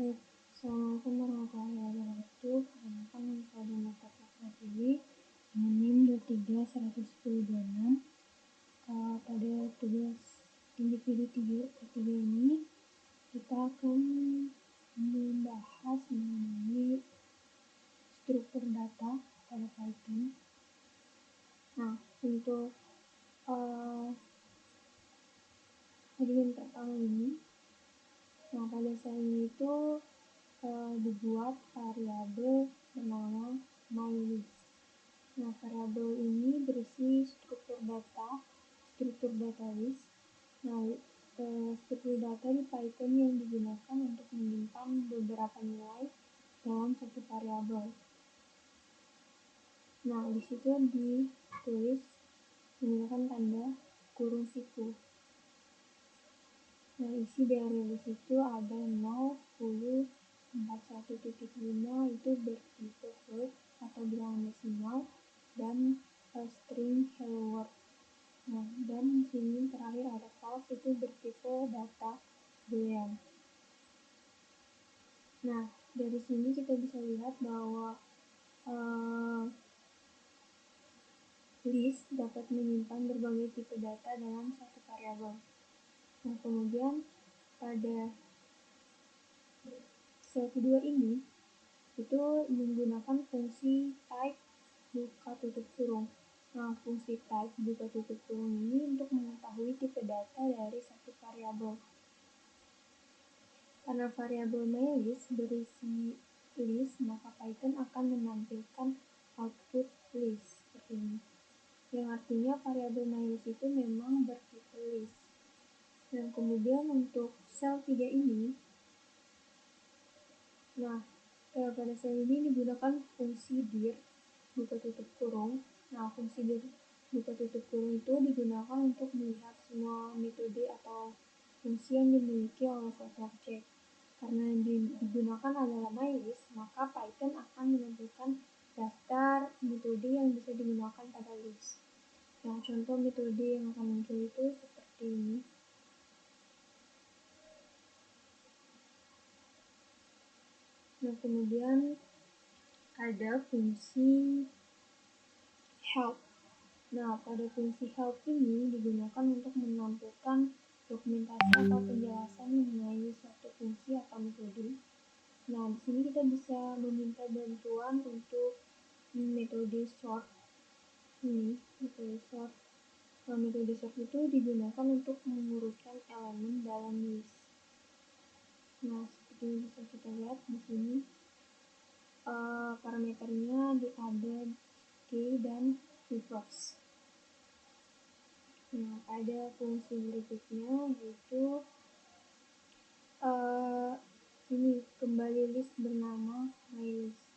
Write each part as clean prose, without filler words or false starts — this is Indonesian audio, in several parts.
Baik, Assalamualaikum warahmatullahi wabarakatuh. Perkenalkan nama saya Mata Pratiwi dengan NIM 23111026. Pada tugas individu ketiga ini kita akan membahas mengenai struktur data pada Python. Nah, untuk hadirin pertama ini, pada saya ini itu dibuat variabel bernama mylist. Nah, variabel ini berisi struktur data list. Nah, struktur data di Python yang digunakan untuk menyimpan beberapa nilai dalam satu variabel. Nah, di situ ditulis menggunakan tanda kurung siku. Nah, isi dari list itu ada 0, 10, 41.5 itu bertipe float atau bilangan desimal, dan string hello world. Nah, dan di sini terakhir ada false itu bertipe data boolean. Nah, dari sini kita bisa lihat bahwa list dapat menyimpan berbagai tipe data dalam satu variabel. Nah, kemudian pada sel kedua ini itu menggunakan fungsi type buka tutup kurung. Nah, fungsi type buka tutup kurung ini untuk mengetahui tipe data dari satu variabel. Karena variabel mylist berisi list, maka Python akan menampilkan output list seperti ini. Yang artinya variabel mylist itu memang bertipe list. Dan kemudian untuk sel 3 ini, pada sel ini digunakan fungsi dir buka tutup kurung. Nah, fungsi dir buka tutup kurung itu digunakan untuk melihat semua metode atau fungsi yang dimiliki oleh suatu objek. Karena yang digunakan adalah mylist, maka Python akan menampilkan daftar metode yang bisa digunakan pada list. Nah, contoh metode yang akan muncul itu seperti ini. Nah, kemudian ada fungsi help. Nah, pada fungsi help ini digunakan untuk menampilkan dokumentasi atau penjelasan mengenai suatu fungsi atau metode. Nah, di sini kita bisa meminta bantuan untuk metode sort. Ini metode sort. Nah, metode sort itu digunakan untuk mengurutkan elemen dalam list. Nah, seperti yang bisa kita lihat di sini, parameternya ada key dan reverse. Nah, ada fungsi berikutnya yaitu ini kembali list bernama mylist.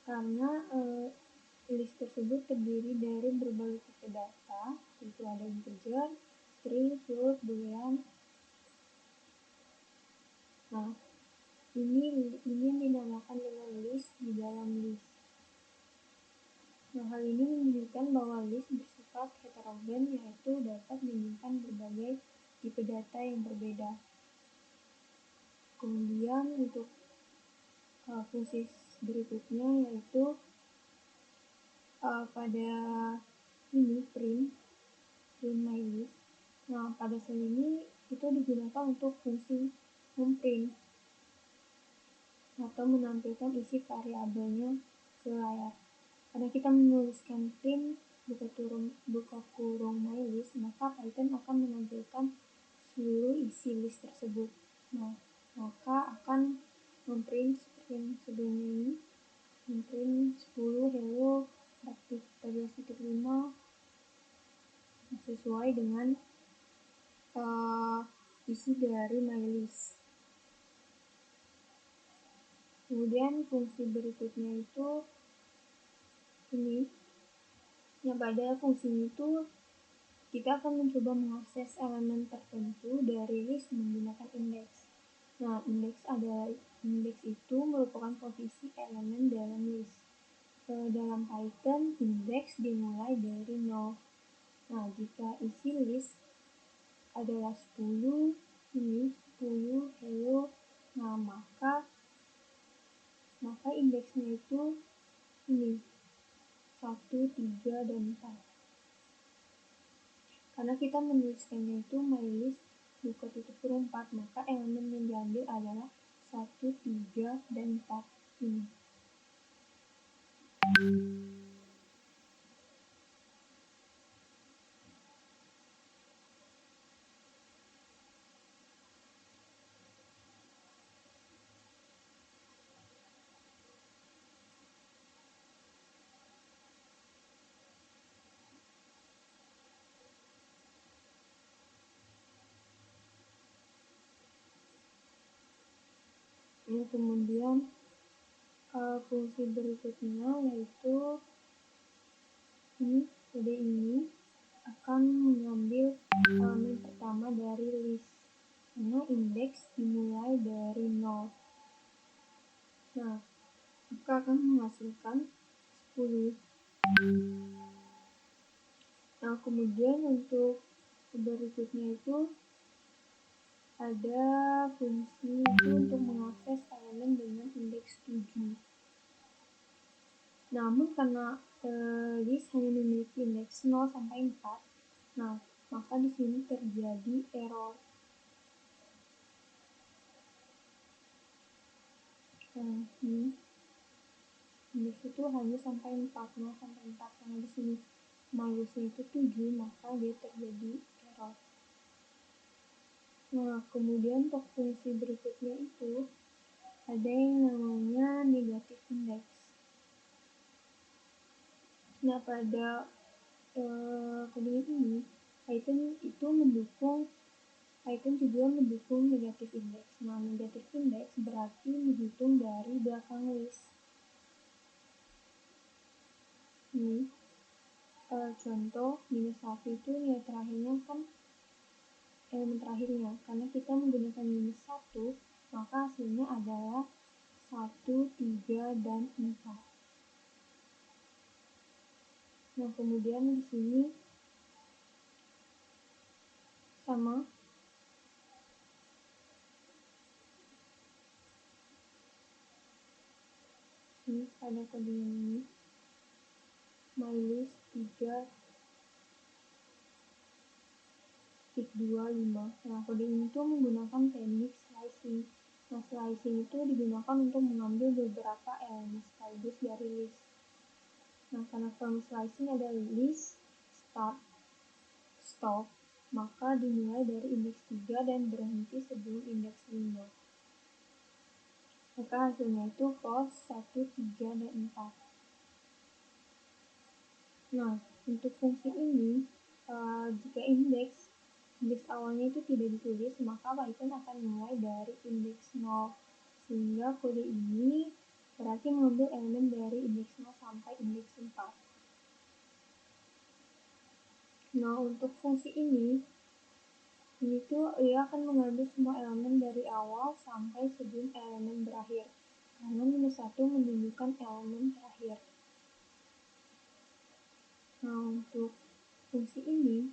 Karena list tersebut terdiri dari berbagai tipe data, yaitu ada integer, string, float, boolean. Nah, ini dinamakan dengan list di dalam list. Nah, hal ini menunjukkan bahwa list bersifat heterogen, yaitu dapat menyimpan berbagai tipe data yang berbeda. Kemudian untuk fungsi berikutnya yaitu pada ini print mylist. Nah, pada sel ini itu digunakan untuk fungsi memprint atau menampilkan isi variabelnya ke layar. Karena kita menuliskan print buka kurung mylist, maka Python akan menampilkan seluruh isi list tersebut. Nah, maka akan memprint seperti yang sebelumnya ini, memprint 10 hello 14.5 sesuai dengan isi dari mylist. Kemudian fungsi berikutnya itu ini. Yang pada fungsi itu kita akan mencoba mengakses elemen tertentu dari list menggunakan indeks. Nah, indeks itu merupakan posisi elemen dalam list. Dalam Python, indeks dimulai dari 0. Nah, jika isi list adalah 10, ini 10 hello Nah, maka indeksnya itu ini 1, 3, dan 4. Karena kita menuliskannya itu mylist buka tutup kurung 4, maka elemen yang diambil adalah 1, 3, dan 4 ini. Kemudian fungsi berikutnya yaitu kode ini akan mengambil elemen pertama dari list, karena indeks dimulai dari 0. Nah, maka akan menghasilkan 10. Nah, kemudian untuk berikutnya itu ada fungsi itu untuk mengakses elemen dengan indeks 7. Namun karena list hanya memiliki indeks 0 sampai 4, nah maka di sini terjadi error. Indeks itu hanya sampai 4, 0 sampai 4, karena di sini mylistnya itu 7, maka dia terjadi error. Nah, kemudian untuk fungsi berikutnya itu ada yang namanya negatif index. Nah, pada kondisi ini Python juga mendukung negatif index. Nah, negatif index berarti menghitung dari belakang list. Ini contoh minus 1 itu nilai terakhirnya kan elemen terakhirnya. Karena kita menggunakan minus 1, maka hasilnya adalah 1, 3, dan 4. Nah, kemudian di sini sama ini pada kode ini mylist 3 25. Nah, kode ini tuh menggunakan teknik slicing. Nah, slicing itu digunakan untuk mengambil beberapa elemen sekaligus dari list. Nah, karena form slicing ada list, start, stop, maka dimulai dari indeks 3 dan berhenti sebelum indeks 5. Maka hasilnya itu false 1, 3, dan 4. Nah, untuk fungsi ini, jika indeks awalnya itu tidak ditulis, maka Python akan mulai dari indeks 0. Sehingga kode ini berarti mengambil elemen dari indeks 0 sampai indeks 4. Nah, untuk fungsi ini tuh ia akan mengambil semua elemen dari awal sampai sebelum elemen berakhir. Karena minus 1 menunjukkan elemen terakhir. Nah, untuk fungsi ini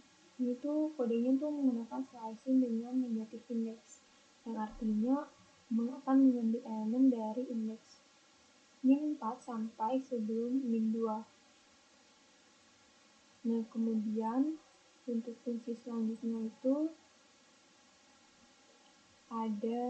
tuh kodenya tuh menggunakan slicing dengan negatif index, yang artinya akan mengambil elemen dari indeks min 4 sampai sebelum min 2. Nah, kemudian untuk fungsi selanjutnya itu ada